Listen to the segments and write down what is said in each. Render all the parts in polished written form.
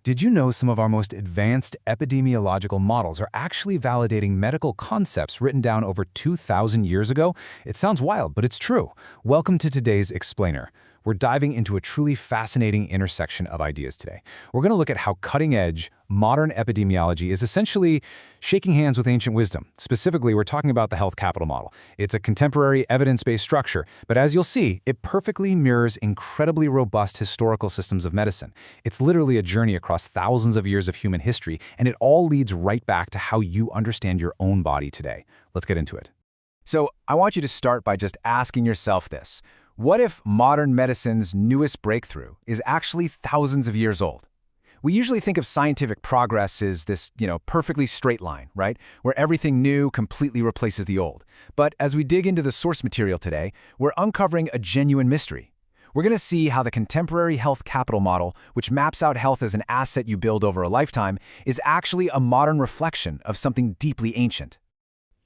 Did you know some of our most advanced epidemiological models are actually validating medical concepts written down over 2,000 years ago? It sounds wild, but it's true. Welcome to today's Explainer. We're diving into a truly fascinating intersection of ideas today. We're going to look at how cutting-edge, modern epidemiology is essentially shaking hands with ancient wisdom. Specifically, we're talking about the health capital model. It's a contemporary, evidence-based structure, but as you'll see, it perfectly mirrors incredibly robust historical systems of medicine. It's literally a journey across thousands of years of human history, and it all leads right back to how you understand your own body today. Let's get into it. So I want you to start by just asking yourself this. What if modern medicine's newest breakthrough is actually thousands of years old? We usually think of scientific progress as this, perfectly straight line, right? Where everything new completely replaces the old. But as we dig into the source material today, we're uncovering a genuine mystery. We're going to see how the contemporary health capital model, which maps out health as an asset you build over a lifetime, is actually a modern reflection of something deeply ancient.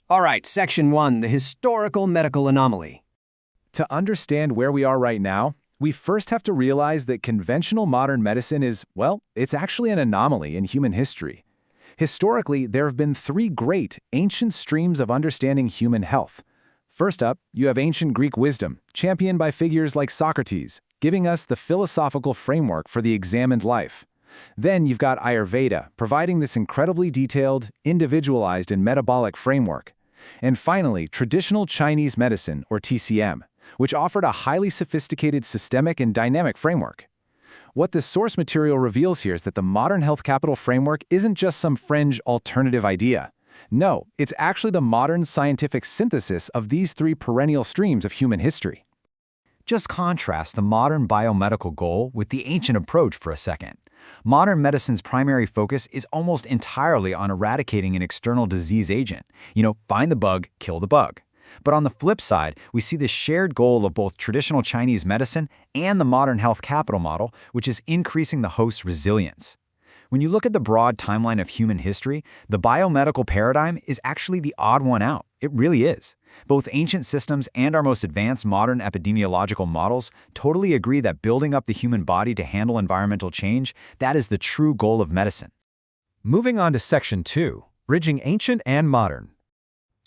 All right, Section 1, the historical medical anomaly. To understand where we are right now, we first have to realize that conventional modern medicine is, it's actually an anomaly in human history. Historically, there have been three great ancient streams of understanding human health. First up, you have ancient Greek wisdom, championed by figures like Socrates, giving us the philosophical framework for the examined life. Then you've got Ayurveda, providing this incredibly detailed, individualized, and metabolic framework. And finally, traditional Chinese medicine, or TCM, which offered a highly sophisticated systemic and dynamic framework. What the source material reveals here is that the modern health capital framework isn't just some fringe alternative idea. No, it's actually the modern scientific synthesis of these three perennial streams of human history. Just contrast the modern biomedical goal with the ancient approach for a second. Modern medicine's primary focus is almost entirely on eradicating an external disease agent. Find the bug, kill the bug. But on the flip side, we see the shared goal of both traditional Chinese medicine and the modern health capital model, which is increasing the host's resilience. When you look at the broad timeline of human history, the biomedical paradigm is actually the odd one out. It really is. Both ancient systems and our most advanced modern epidemiological models totally agree that building up the human body to handle environmental change, that is the true goal of medicine. Moving on to Section 2, bridging ancient and modern.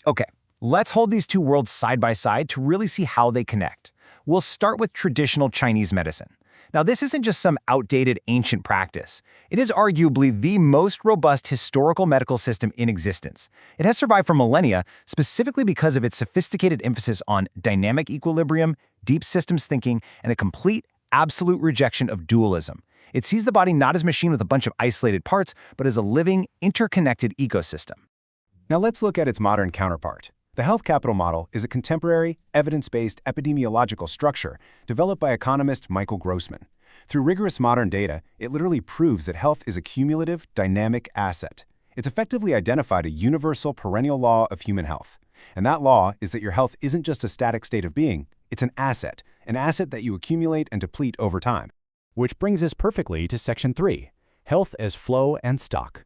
Okay. Let's hold these two worlds side by side to really see how they connect. We'll start with traditional Chinese medicine. Now, this isn't just some outdated ancient practice. It is arguably the most robust historical medical system in existence. It has survived for millennia specifically because of its sophisticated emphasis on dynamic equilibrium, deep systems thinking, and a complete, absolute rejection of dualism. It sees the body not as a machine with a bunch of isolated parts, but as a living, interconnected ecosystem. Now let's look at its modern counterpart. The health capital model is a contemporary, evidence-based epidemiological structure developed by economist Michael Grossman. Through rigorous modern data, it literally proves that health is a cumulative, dynamic asset. It's effectively identified a universal perennial law of human health. And that law is that your health isn't just a static state of being, it's an asset that you accumulate and deplete over time. Which brings us perfectly to Section 3, health as flow and stock.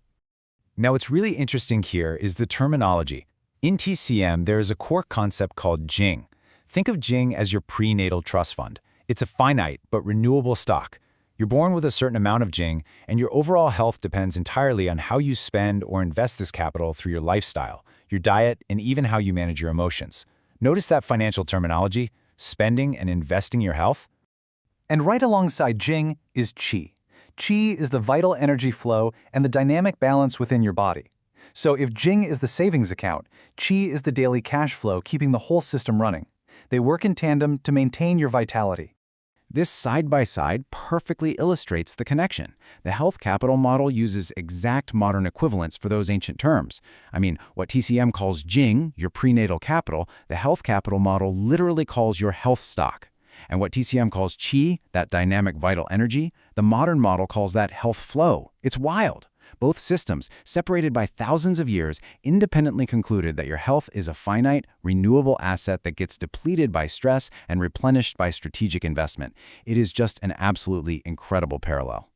Now, what's really interesting here is the terminology. In TCM, there is a core concept called Jing. Think of Jing as your prenatal trust fund. It's a finite but renewable stock. You're born with a certain amount of Jing, and your overall health depends entirely on how you spend or invest this capital through your lifestyle, your diet, and even how you manage your emotions. Notice that financial terminology, spending and investing your health? And right alongside Jing is Qi. Qi is the vital energy flow and the dynamic balance within your body. So if Jing is the savings account, Qi is the daily cash flow keeping the whole system running. They work in tandem to maintain your vitality. This side-by-side perfectly illustrates the connection. The health capital model uses exact modern equivalents for those ancient terms. What TCM calls Jing, your prenatal capital, the health capital model literally calls your health stock. And what TCM calls Qi, that dynamic vital energy, the modern model calls that health flow. It's wild. Both systems, separated by thousands of years, independently concluded that your health is a finite, renewable asset that gets depleted by stress and replenished by strategic investment. It is just an absolutely incredible parallel.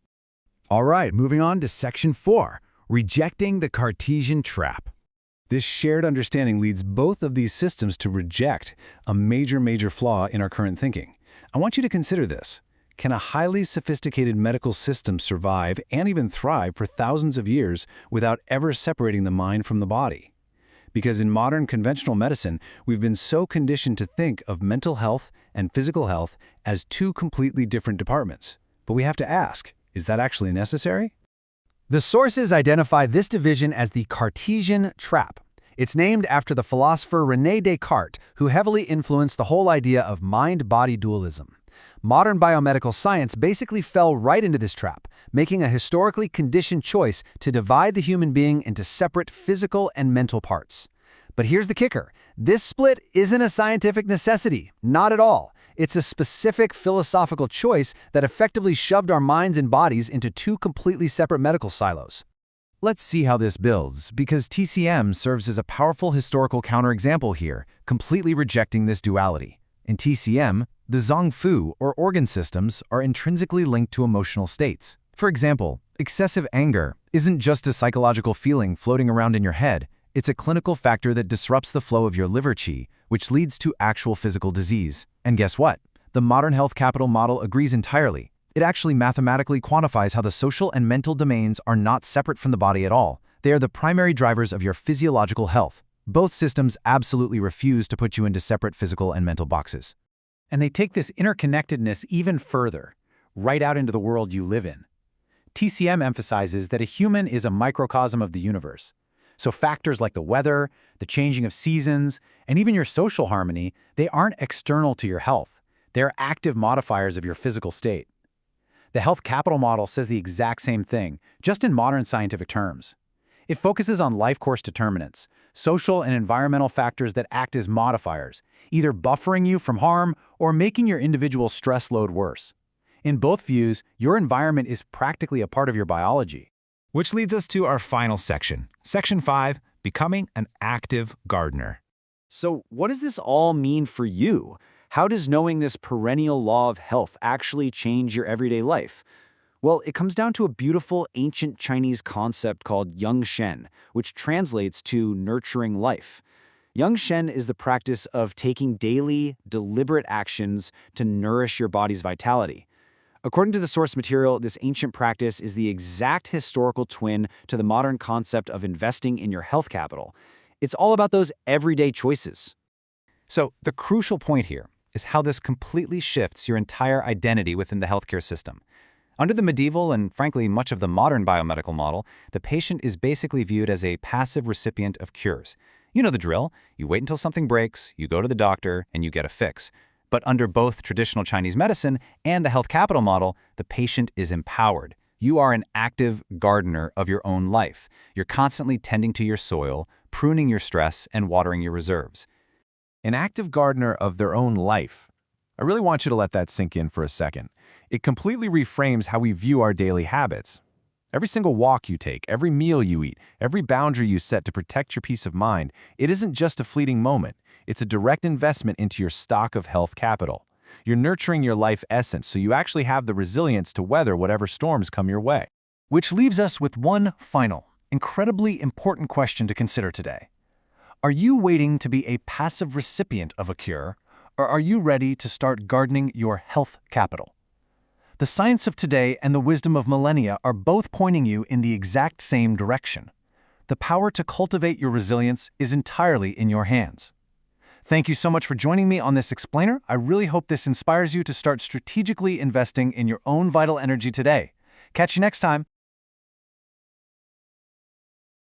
All right, moving on to Section 4, rejecting the Cartesian trap. This shared understanding leads both of these systems to reject a major flaw in our current thinking. I want you to consider this. can a highly sophisticated medical system survive and even thrive for thousands of years without ever separating the mind from the body? Because in modern conventional medicine, we've been so conditioned to think of mental health and physical health as two completely different departments. But we have to ask, is that actually necessary? The sources identify this division as the Cartesian trap. It's named after the philosopher René Descartes, who heavily influenced the whole idea of mind-body dualism. Modern biomedical science basically fell right into this trap, making a historically conditioned choice to divide the human being into separate physical and mental parts. But here's the kicker. This split isn't a scientific necessity, not at all. It's a specific philosophical choice that effectively shoved our minds and bodies into two completely separate medical silos. Let's see how this builds, because TCM serves as a powerful historical counterexample here, completely rejecting this duality. In TCM, the Zang-Fu, or organ systems, are intrinsically linked to emotional states. For example, excessive anger isn't just a psychological feeling floating around in your head. It's a clinical factor that disrupts the flow of your liver qi, which leads to actual physical disease. And guess what? The modern health capital model agrees entirely. It actually mathematically quantifies how the social and mental domains are not separate from the body at all. They are the primary drivers of your physiological health. Both systems absolutely refuse to put you into separate physical and mental boxes. And they take this interconnectedness even further, right out into the world you live in. TCM emphasizes that a human is a microcosm of the universe. So factors like the weather, the changing of seasons, and even your social harmony, they aren't external to your health. They're active modifiers of your physical state. The health capital model says the exact same thing, just in modern scientific terms. It focuses on life course determinants, social and environmental factors that act as modifiers, either buffering you from harm or making your individual stress load worse. In both views, your environment is practically a part of your biology. Which leads us to our final section. Section 5, Becoming an Active Gardener. So what does this all mean for you? How does knowing this perennial law of health actually change your everyday life? Well, it comes down to a beautiful ancient Chinese concept called Yang Shen, which translates to nurturing life. Yang Shen is the practice of taking daily, deliberate actions to nourish your body's vitality. According to the source material, this ancient practice is the exact historical twin to the modern concept of investing in your health capital. It's all about those everyday choices. So the crucial point here is how this completely shifts your entire identity within the healthcare system. Under the medieval and, frankly, much of the modern biomedical model, the patient is basically viewed as a passive recipient of cures. You know the drill. You wait until something breaks, you go to the doctor, and you get a fix. But under both traditional Chinese medicine and the health capital model, the patient is empowered. You are an active gardener of your own life. You're constantly tending to your soil, pruning your stress, and watering your reserves. An active gardener of their own life. I really want you to let that sink in for a second. It completely reframes how we view our daily habits. Every single walk you take, every meal you eat, every boundary you set to protect your peace of mind, it isn't just a fleeting moment. It's a direct investment into your stock of health capital. You're nurturing your life essence so you actually have the resilience to weather whatever storms come your way. Which leaves us with one final, incredibly important question to consider today. Are you waiting to be a passive recipient of a cure, or are you ready to start gardening your health capital? The science of today and the wisdom of millennia are both pointing you in the exact same direction. The power to cultivate your resilience is entirely in your hands. Thank you so much for joining me on this explainer. I really hope this inspires you to start strategically investing in your own vital energy today. Catch you next time.